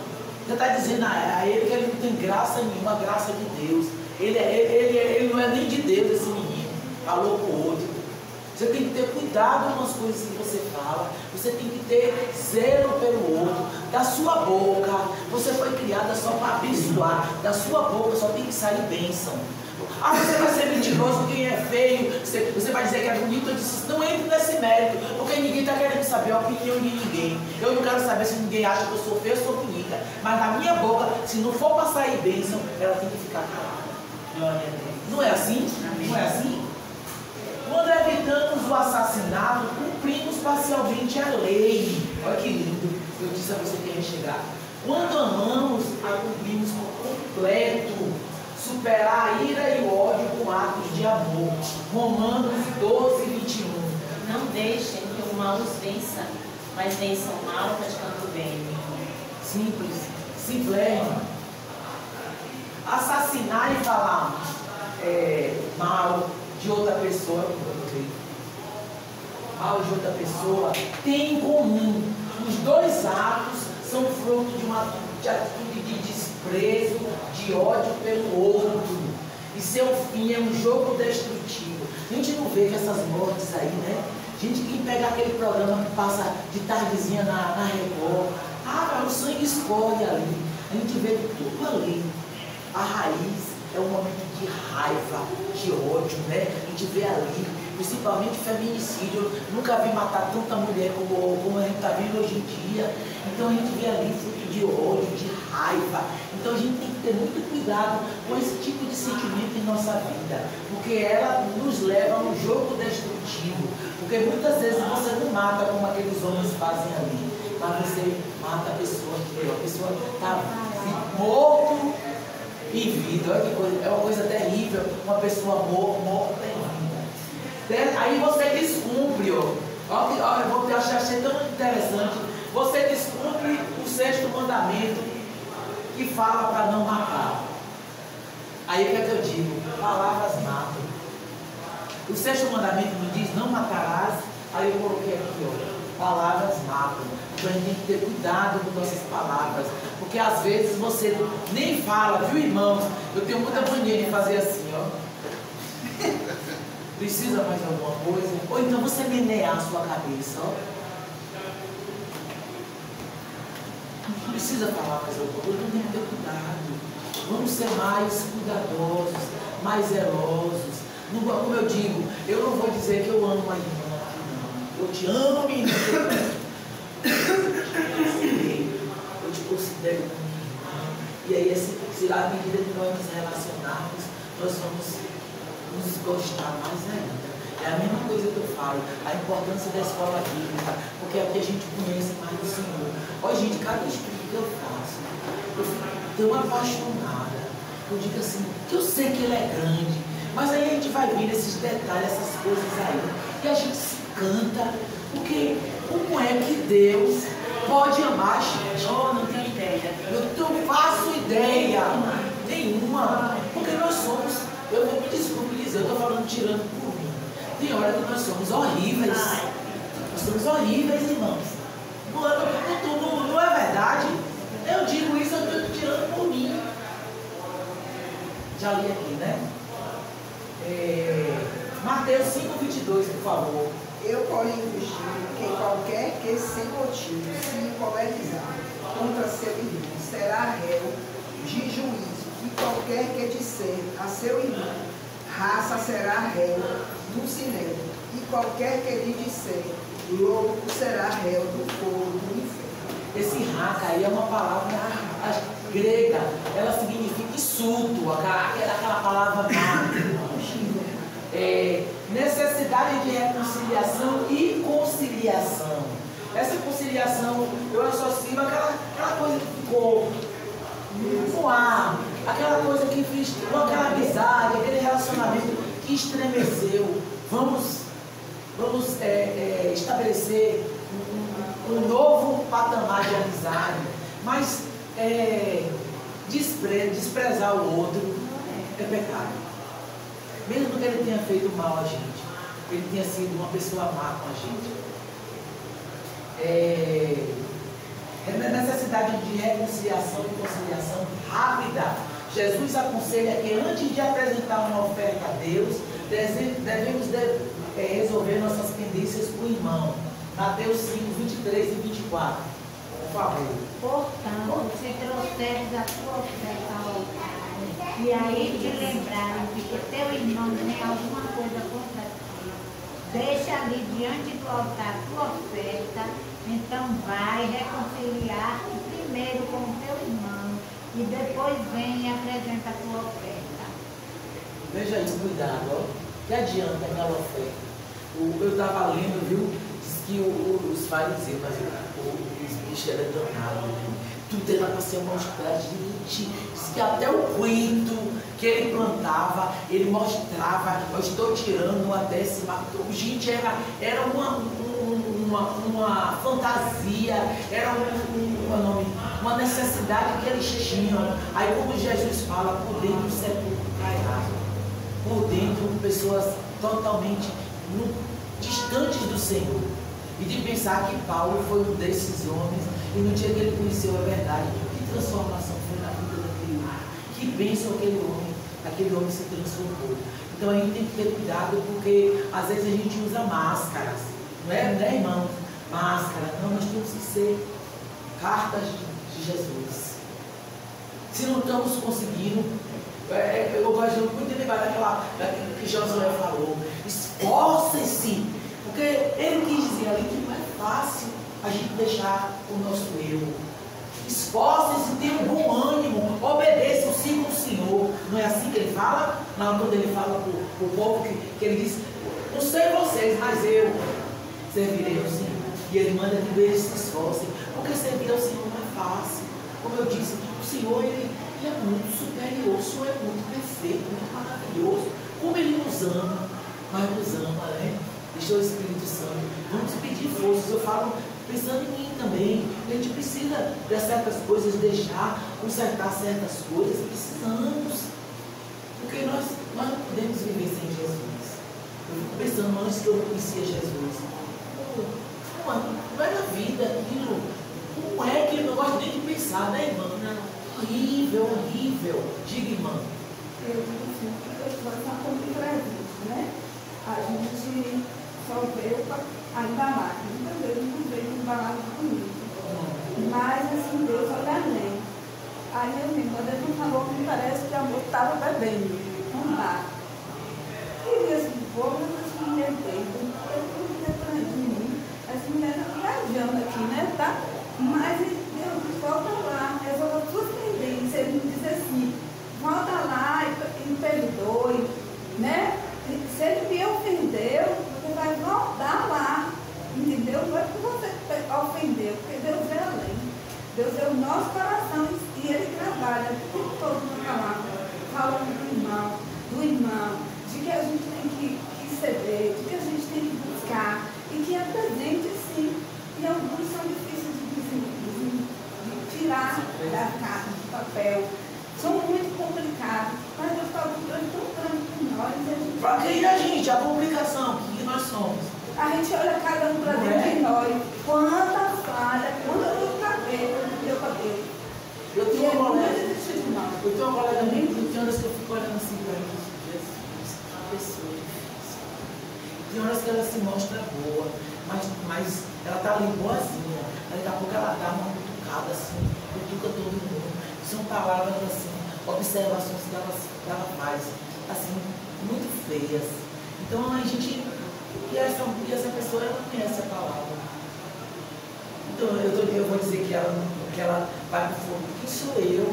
Você está dizendo a ele que ele não tem graça nenhuma, graça de Deus. Ele não é nem de Deus, esse menino. Falou com o outro. Você tem que ter cuidado com as coisas que você fala. Você tem que ter zelo pelo outro. Da sua boca, você foi criada só para abençoar. Da sua boca só tem que sair bênção. Ah, você vai ser mentiroso, quem é feio, você vai dizer que é bonito. Eu disse, não entre nesse mérito, porque ninguém está querendo saber a opinião de ninguém. Eu não quero saber se ninguém acha que eu sou feia ou sou bonita. Mas na minha boca, se não for para sair bênção, ela tem que ficar calada. Não é assim? Não é assim? Quando evitamos o assassinato, cumprimos parcialmente a lei. Olha que lindo. Eu disse a você que ia chegar. Quando amamos, a cumprimos por completo. Superar a ira e o ódio com atos de amor. Romanos 12, 21. Não deixem que o mal os vença, mas vençam o mal praticando o bem. Simples. Simplérrimo. Assassinar e falar mal de outra pessoa, tem em comum. Os dois atos são fruto de uma atitude de desprezo, de ódio pelo outro. E seu fim é um jogo destrutivo. A gente não vê essas mortes aí, né? Gente que pega aquele programa que passa de tardezinha na Record. Ah, o sangue escorre ali. A gente vê tudo ali. A raiz é um momento de raiva, de ódio, né? A gente vê ali, principalmente feminicídio. Eu nunca vi matar tanta mulher como a gente está vendo hoje em dia. Então a gente vê ali fruto de ódio, de raiva. Então a gente tem que ter muito cuidado com esse tipo de sentimento em nossa vida, porque ela nos leva a um jogo destrutivo. Porque muitas vezes você não mata como aqueles homens fazem ali, mas você mata a pessoa, a pessoa está morto e vida. Olha que coisa, é uma coisa terrível, uma pessoa morta e vida. Aí você descumpre, olha, eu achei tão interessante, você descumpre o 6º mandamento que fala para não matar. Aí o que é que eu digo? Palavras matam. O 6º mandamento me diz, não matarás. Aí eu coloquei aqui, palavras matam. Então a gente tem que ter cuidado com nossas palavras, porque às vezes você nem fala, viu, irmãos? Eu tenho muita mania de fazer assim, Precisa mais alguma coisa? Ou então você menear a sua cabeça, Não precisa falar mais alguma coisa, não tem que ter cuidado. Vamos ser mais cuidadosos, mais zelosos. Como eu digo, eu não vou dizer que eu amo a irmã aqui, não. Eu te amo, menina. Eu te considero como minha irmã. E aí, à medida que nós nos relacionarmos, nós vamos nos gostar mais ainda. É a mesma coisa que eu falo, a importância da escola bíblica, porque é o que a gente conhece mais do Senhor. Olha, gente, cada estudo que eu faço, eu fico tão apaixonada. Eu digo assim, que eu sei que ele é grande, mas aí a gente vai vendo esses detalhes, essas coisas aí, e a gente se canta, porque como é que Deus pode amar, gente? Não tenho ideia. Eu não faço ideia nenhuma, porque nós somos, eu vou me desculpe dizer, eu estou falando tirando por mim. Tem hora que nós somos horríveis. Nós somos horríveis, irmãos. Não é verdade? Eu digo isso, eu estou tirando por mim. Já li aqui, né? Mateus 5:22, por favor. Eu, porém, vos digo que qualquer que sem motivo se incomorizar contra seu irmão será réu de juízo, e qualquer que disser a seu irmão, raça será réu do sinédrio, e qualquer que lhe disser louco será réu do fogo do inferno. Esse raca aí é uma palavra grega, ela significa insulto, aquela palavra má. Necessidade de reconciliação e conciliação. Essa conciliação eu associo aquela coisa que ficou com ar, aquela coisa que fez com aquela amizade, aquele relacionamento que estremeceu. Vamos estabelecer um novo patamar de amizade, mas desprezar o outro é pecado. Mesmo que ele tenha feito mal a gente, ele tenha sido uma pessoa má com a gente. É necessidade de reconciliação e conciliação rápida. Jesus aconselha que antes de apresentar uma oferta a Deus, devemos resolver nossas pendências com o irmão. Mateus 5, 23 e 24. Por favor. Portanto, se trouxeres a tua oferta ao altar, e aí te lembraram de que teu irmão tem alguma coisa contra ti, deixa ali diante do altar a tua oferta, então vai reconciliar-te primeiro com o teu irmão, e depois vem e apresenta a tua oferta. Veja aí, cuidado, ó. Que adianta aquela oferta? Eu estava lendo, viu? Diz que os fariseus, mas os bichos eram danados, né? Tudo era para ser mostrado, gente. Diz que até o coentro que ele plantava, ele mostrava, eu estou tirando uma décima. Gente, era uma fantasia, era uma necessidade que eles tinham. Aí quando Jesus fala, por dentro o sepulcro caiado, por dentro pessoas totalmente distantes do Senhor. E de pensar que Paulo foi um desses homens, e no dia que ele conheceu a verdade, que transformação foi na vida daquele homem, que bênção aquele homem se transformou. Então a gente tem que ter cuidado, porque às vezes a gente usa máscaras, não é irmãos? Máscara, não, nós temos que ser cartas de Jesus. Se não estamos conseguindo, eu gosto muito de lembrar daquela que Josué falou, esforcem-se, porque ele quis dizer ali que não é fácil a gente deixar o nosso eu. Esforcem-se, tenham bom ânimo, obedeçam, sigam o Senhor. Não é assim que ele fala? Não, quando ele fala para o povo, que ele diz, não sei vocês, mas eu servirei ao Senhor. E ele manda que eles se esforcem, porque servir ao Senhor não é fácil. Como eu disse, o Senhor ele é muito superior, o Senhor é muito perfeito, muito maravilhoso. Como ele nos ama, mas nos ama, né? Deixou o Espírito Santo. Vamos pedir forças. Eu falo pensando em mim também. A gente precisa de certas coisas, deixar, consertar certas coisas. Precisamos. Porque nós não podemos viver sem Jesus. Eu fico pensando antes que eu conhecia Jesus. Não é na vida aquilo. Como é que eu não gosto nem de pensar, né, irmã? Horrível, horrível. Diga, irmã. Eu digo assim, que pessoas são como presentes, né? A gente só vê a embalagem. Muitas vezes não vê a embalagem bonita. Mas assim, Deus olha além. Aí eu lembro, quando ele falou que me parece que a moça estava bebendo. Vamos lá. E esse povo, essas mulheres dele, as mulheres estão viajando aqui, né? Tá? Mas Deus volta lá, resolve a sua tendência. Ele me diz assim, volta lá e me perdoe, né? Se ele me ofendeu, você vai voltar lá, entendeu? Não é porque você ofendeu, porque Deus é além. Deus é o nosso coração e Ele trabalha o tempo todo na palavra, falando do irmão, de que a gente tem que ceder, de que a gente tem que buscar, e que é presente sim, e alguns são difíceis de tirar da carta, do papel, são muito complicados, mas Deus está tão grande por nós. Para quem é a gente? A complicação, que nós somos. A gente olha cada um para dentro de nós, quanta falha, quanta cabelo deu para Deus. Eu tenho uma colega minha, tem horas que eu fico olhando assim para mim, Jesus, uma pessoa difícil. Tem horas que ela se mostra boa, mas ela está ali boazinha. Daqui a pouco ela dá uma cutucada assim, cutuca todo mundo. São palavras assim, observações que ela faz. Assim, muito feias. Então a gente, e essa pessoa ela não conhece a palavra. Então eu vou dizer que ela vai para o fogo. Quem sou eu?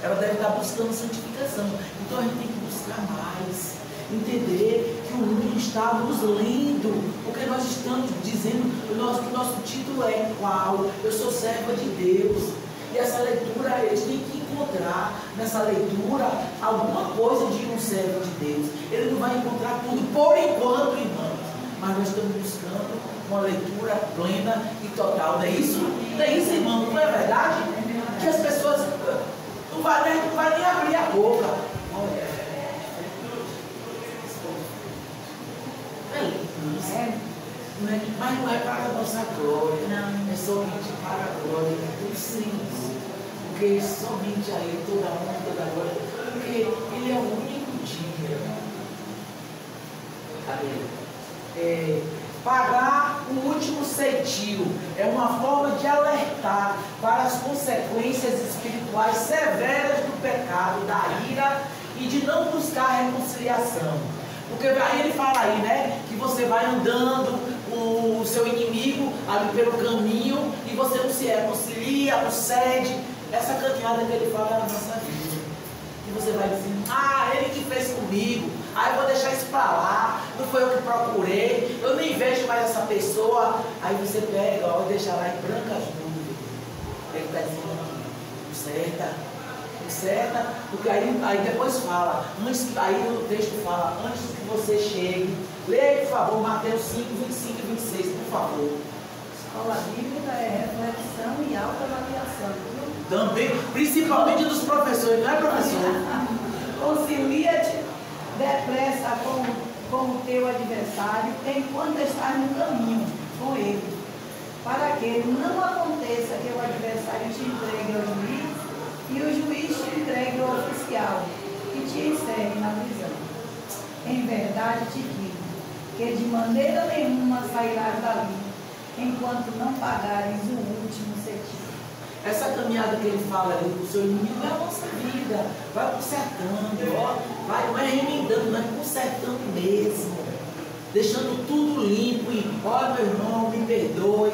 Ela deve estar buscando santificação. Então a gente tem que buscar mais. Entender que o mundo está nos lendo, porque nós estamos dizendo que o nosso título é qual? Eu sou serva de Deus. E essa leitura, eles têm que encontrar nessa leitura alguma coisa de um servo de Deus. Ele não vai encontrar tudo por enquanto, irmãos, mas nós estamos buscando uma leitura plena e total. Não é isso? Não é isso, irmão? Não é verdade? Que as pessoas não vai nem abrir a boca. Mas não é para a nossa glória, é somente para a glória dos Senhor. Porque somente a Ele toda a honra, toda a glória, porque Ele é o único dia. Pagar o último ceitil é uma forma de alertar para as consequências espirituais severas do pecado, da ira e de não buscar reconciliação. Porque aí ele fala aí, né, que você vai andando com o seu inimigo ali pelo caminho e você não se reconcilia, não cede. Essa caminhada que ele fala é na nossa vida. E você vai dizendo, ele que fez comigo, eu vou deixar isso para lá, não foi eu que procurei, eu nem vejo mais essa pessoa. Aí você pega, e deixa lá em brancas nuvens. Ele está dizendo, certa, porque aí depois fala, aí o texto fala, antes que você chegue, leia por favor Mateus 5, 25 e 26, por favor. Escola bíblica é reflexão e autoavaliação. Também, principalmente dos professores, não é, professor? Concilia-te depressa com o teu adversário enquanto estás no caminho com ele, para que não aconteça que o adversário te entregue ao juiz e o juiz te entregue ao oficial e te encerre na prisão. Em verdade te digo que de maneira nenhuma sairás dali, enquanto não pagares o último cetim. Essa caminhada que ele fala ali com o seu inimigo é a nossa vida. Vai consertando, vai remendando, vai consertando mesmo. Deixando tudo limpo e, meu irmão, me perdoe.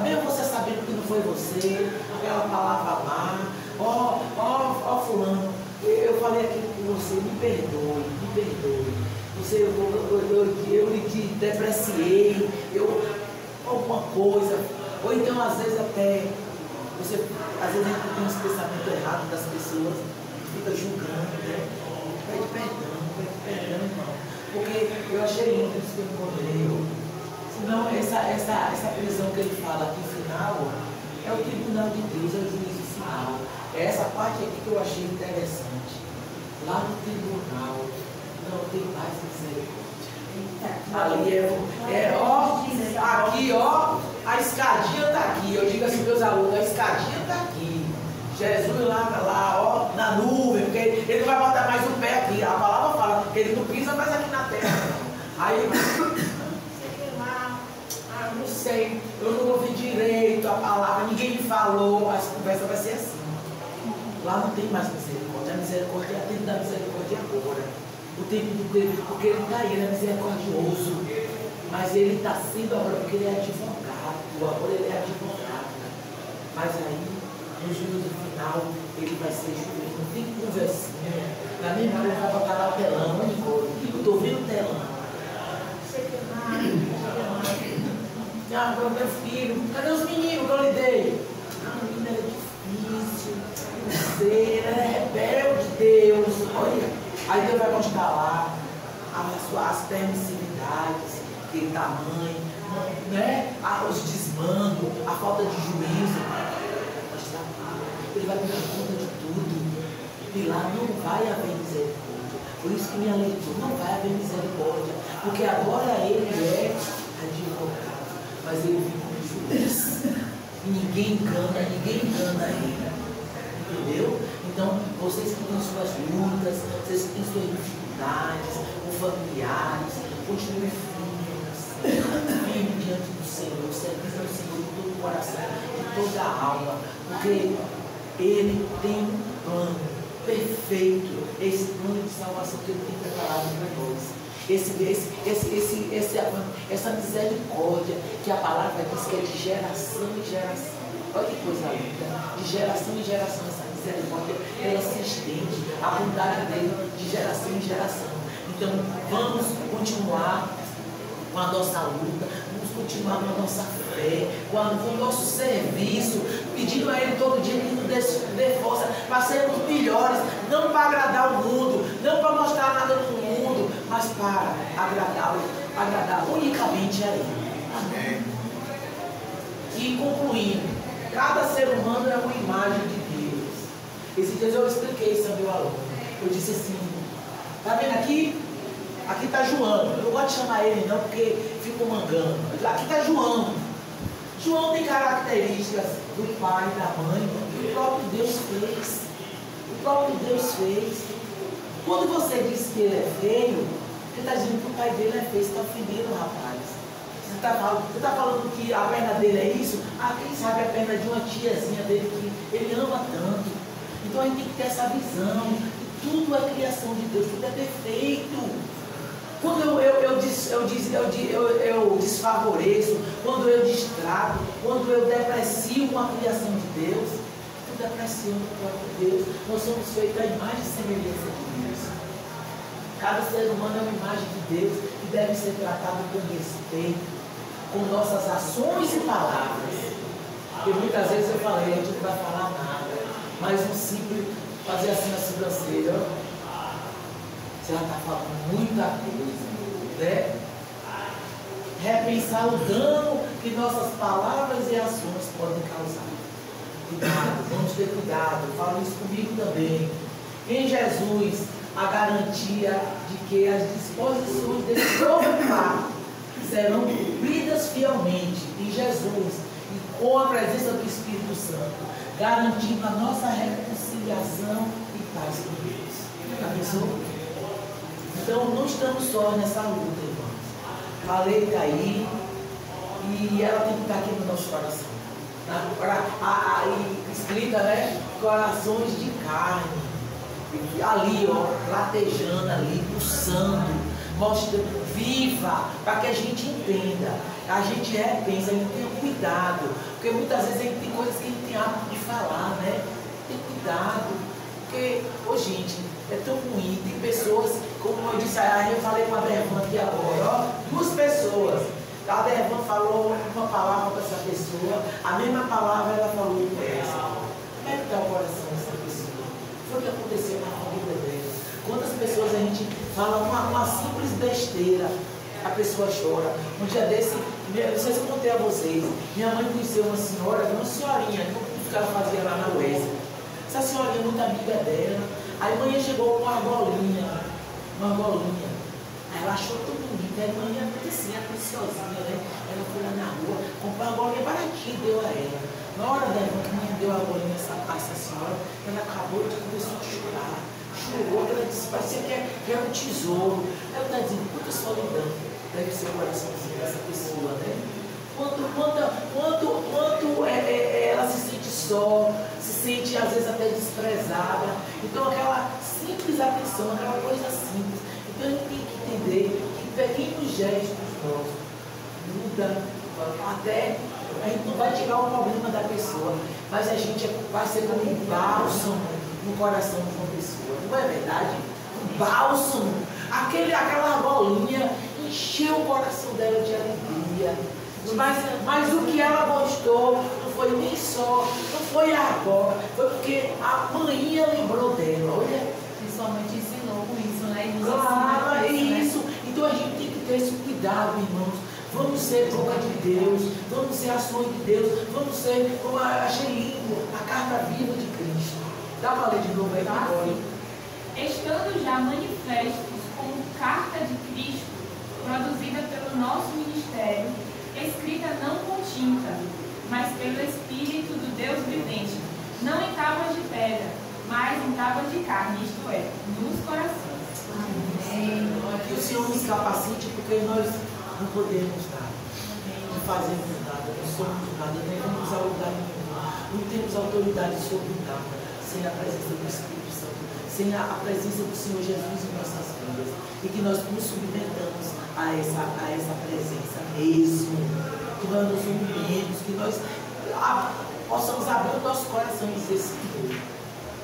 Mesmo você sabendo que não foi você, aquela palavra má. Fulano, eu falei aqui com você, me perdoe. Eu lhe depreciei, alguma coisa. Ou então, às vezes, até, às vezes a gente tem esse pensamento errado das pessoas, fica julgando, né? Pede perdão, irmão. Porque eu achei lindo isso que eu encontrei. Senão, essa prisão que ele fala aqui, final, é o tribunal de Deus, é o juízo final. É essa parte aqui que eu achei interessante. Lá no tribunal, não tem mais misericórdia. Ali aqui, a escadinha está aqui. Eu digo assim, meus alunos, a escadinha está aqui. Jesus lá, na nuvem, porque ele não vai botar mais o pé aqui. A palavra fala que ele não pisa mais aqui na terra. Aí, não sei, eu não ouvi direito a palavra, ninguém me falou, a conversa vai ser assim. Lá não tem mais misericórdia, a misericórdia é a tempo da misericórdia agora. O tempo dele, porque ele está aí, ele é misericordioso, mas ele está sendo agora porque ele é advogado, agora ele é advogado. Mas aí, no juízo final, ele vai ser juiz, não tem conversinha. Na minha hora ele vai botar lá o telão, onde foi? Eu estou vendo o telão. Meu filho, cadê os meninos que eu lhe dei? A menina era difícil, ele era rebelde, Deus. Olha, aí Deus vai mostrar lá as permissividades, aquele tamanho, né? Os desmandos, a falta de juízo. Ele vai pegar conta de tudo. E lá não vai haver misericórdia. Por isso que minha leitura não vai haver misericórdia. Porque agora ele é advogado. Mas ele vive como juiz. E ninguém engana ele. Entendeu? Então, vocês que têm suas lutas, vocês que têm suas dificuldades, com familiares, continuem firmes diante do Senhor, servindo ao Senhor de todo o coração, de toda a alma. Porque Ele tem um plano perfeito, esse plano de salvação que Ele tem preparado para nós. Essa misericórdia que a palavra diz que é de geração em geração. Olha que coisa linda. De geração em geração, essa misericórdia, ela se estende, a bondade dele de geração em geração. Então, vamos continuar com a nossa luta, vamos continuar com a nossa fé, com o nosso serviço, pedindo a Ele todo dia que nos dê força para sermos melhores, não para agradar o mundo, não para mostrar nada no mundo, mas para agradar unicamente a Ele. Amém. E concluindo, cada ser humano é uma imagem de Deus. Esses dias eu expliquei isso ao meu aluno. Eu disse assim, tá vendo aqui? Aqui está João. Eu não gosto de chamar ele não, porque fico mangando. Aqui está João. João tem características do pai e da mãe que o próprio Deus fez. O próprio Deus fez. Quando você diz que ele é feio, você está dizendo que o pai dele é feio. Você está ofendendo o rapaz. Você está falando que a perna dele é isso? Ah, quem sabe a perna de uma tiazinha dele que ele ama tanto. Então a gente tem que ter essa visão. Tudo é criação de Deus, tudo é perfeito. Quando eu desfavoreço, quando eu distrato, quando eu deprecio uma criação de Deus, eu deprecio o próprio Deus. Nós somos feitos à imagem e semelhança de Deus. Cada ser humano é uma imagem de Deus que deve ser tratado com respeito, com nossas ações e palavras. Porque muitas vezes eu falei, a gente não vai falar nada, mas um simples fazer assim na sobrancelha, você já está falando muita coisa, né? Repensar o dano que nossas palavras e ações podem causar. Cuidado, vamos ter cuidado, fala isso comigo também. Em Jesus, a garantia de que as disposições desse novo pacto serão cumpridas fielmente em Jesus e com a presença do Espírito Santo, garantindo a nossa reconciliação e paz com Deus. Já pensou? Então, não estamos só nessa luta, irmãos. A lei está aí e ela tem que estar aqui no nosso coração. Escrita, né? Corações de carne. Ali, ó, latejando ali, pulsando, mostrando, viva, para que a gente entenda. A gente repensa, a gente tenha cuidado. Porque muitas vezes a gente tem coisas que a gente tem hábito de falar, né? Tem cuidado. Porque, gente, é tão ruim. Tem pessoas, como eu disse, eu falei com a Dervan aqui agora, ó, 2 pessoas. A Dervan falou uma palavra para essa pessoa, a mesma palavra ela falou com essa. Como é que está o coração dessa pessoa? Foi o que aconteceu na família dela. Quantas pessoas a gente fala uma simples besteira, a pessoa chora. Um dia desse, não sei se eu contei a vocês, minha mãe conheceu uma senhora, uma senhorinha, que ela fazia lá na UES. Essa senhorinha muito amiga dela. Aí a mãe chegou com uma argolinha. Aí ela achou tão bonita. Aí a mãe era assim, preciosinha, né? Ela foi lá na rua, comprou uma argolinha baratinha e deu a ela. Na hora da irmã que a mãe deu a argolinha a essa senhora, ela acabou de começar a chorar. Chorou, ela disse, parecia que era um tesouro. Ela está dizendo, quanta solidão deve ser o coraçãozinho dessa pessoa, né? Quanto ela se sente só, se sente às vezes até desprezada. Então aquela simples atenção, aquela coisa simples. Então a gente tem que entender que pequenos gestos nossos muda até, a gente não vai tirar o problema da pessoa, mas a gente vai ser como um bálsamo no coração de uma pessoa. Não é verdade? Um bálsamo. Aquela argolinha encheu o coração dela de alegria. Mas o que ela gostou não foi nem só, não foi a argola, foi porque a maninha lembrou dela. Olha, Principalmente ensinou com isso, né? claro, é isso. Então a gente tem que ter esse cuidado, irmãos. Vamos ser boca de Deus, vamos ser ações de Deus, vamos ser, como eu achei lindo, a carta viva de Cristo. Dá para ler de novo aí, Vitória? Estando já manifestos como carta de Cristo, produzida pelo nosso ministério, escrita não com tinta, mas pelo Espírito do Deus vivente, não em tábuas de pedra, mas em tábuas de carne, isto é, nos corações. Amém. Que o Senhor nos capacite, porque nós não podemos nada, não fazemos nada, não somos nada, nem vamos a lugar nenhum, não temos autoridade sobre nada, sem a presença do Espírito Santo. sem a presença do Senhor Jesus em nossas vidas. E que nós nos submetamos a essa presença mesmo. Que nós nos humilhemos, que nós possamos abrir o nosso coração e dizer: Senhor,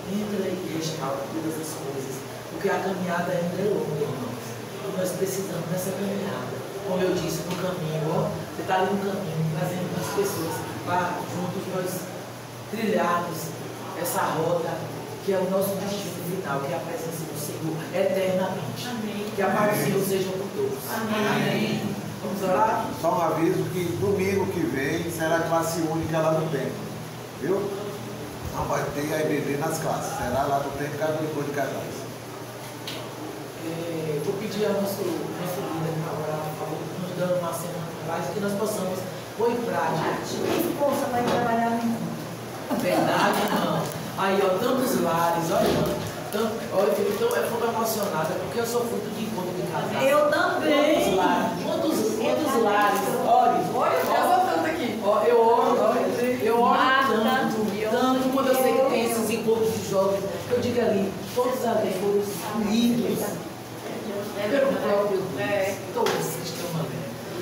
entra e restaura todas as coisas. Porque a caminhada ainda é longa, irmãos. E nós precisamos dessa caminhada. Como eu disse, no caminho, ó, você está ali no caminho, trazendo as pessoas para juntos nós trilharmos essa rota, que é o nosso destino final, que é a presença do Senhor eternamente. Amém. Que a paz do Senhor seja por todos. Amém. Vamos orar? Só um aviso que domingo que vem será classe única lá no templo. Viu? Não vai ter a IBD nas classes. Será lá no templo Católico de Casais. Vou pedir ao nosso líder agora, por favor, nos dando uma semana atrás, que nós possamos pôr em prática. Que força vai trabalhar nenhuma. Verdade, irmão. Aí, ó, tantos lares, olha, irmão. Olha, eu fico tão emocionada, porque eu sou fruto de encontro de casais. Eu também. Quantos lares? Olha, tanto aqui. Ó, eu oro tanto quando eu sei que tem esses encontros de jovens. Eu digo ali, todos ali foram lindos. Pelo próprio Deus, todos que estão ali.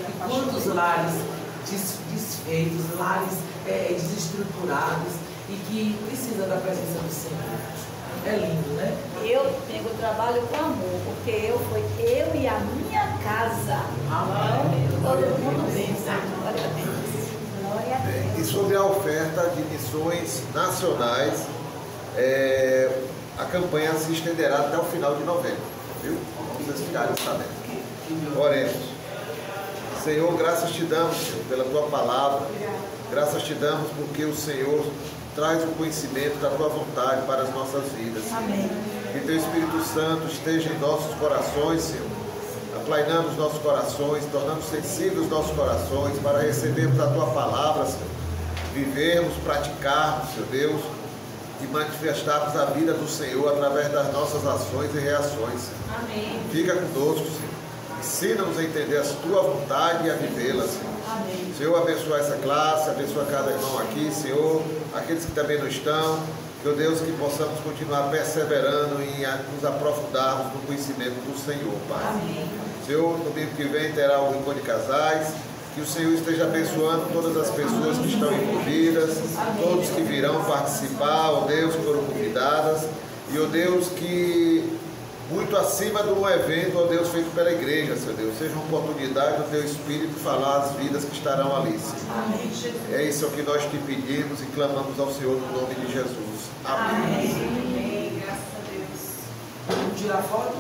E quantos lares desfeitos, lares desestruturados e que precisam da presença do Senhor. É lindo, né? Eu trabalho com amor, porque eu e a minha casa. Amém. Todo mundo bem, sabe? Glória a Deus. Glória a Deus. E sobre a oferta de missões nacionais, a campanha se estenderá até o final de novembro, viu? Vocês ficarem sabendo. Oremos. Senhor, graças te damos, Senhor, pela tua palavra. Graças te damos porque o Senhor traz o conhecimento da tua vontade para as nossas vidas. Amém. Que teu Espírito Santo esteja em nossos corações, Senhor, aplainando os nossos corações, tornando sensíveis os nossos corações para recebermos a tua palavra, Senhor, vivermos, praticarmos, Senhor Deus, e manifestarmos a vida do Senhor através das nossas ações e reações, Senhor. Amém. Fica conosco, Senhor. Ensina-nos a entender a tua vontade e a vivê-la, Senhor. Amém. Senhor, abençoa essa classe, abençoa cada irmão aqui, Senhor, aqueles que também não estão, que, ó Deus, que possamos continuar perseverando em nos aprofundarmos no conhecimento do Senhor, Pai. Amém. Senhor, no domingo que vem terá o Rincão de Casais, que o Senhor esteja abençoando todas as pessoas que estão envolvidas, todos que virão participar, ó Deus, que foram convidadas, e ó Deus, que muito acima de um evento, ó Deus, feito pela igreja, Senhor Deus, seja uma oportunidade do teu Espírito falar as vidas que estarão ali, Senhor. Amém. É isso que nós te pedimos e clamamos ao Senhor no nome de Jesus. Amém. Amém. Graças a Deus. Vamos tirar foto?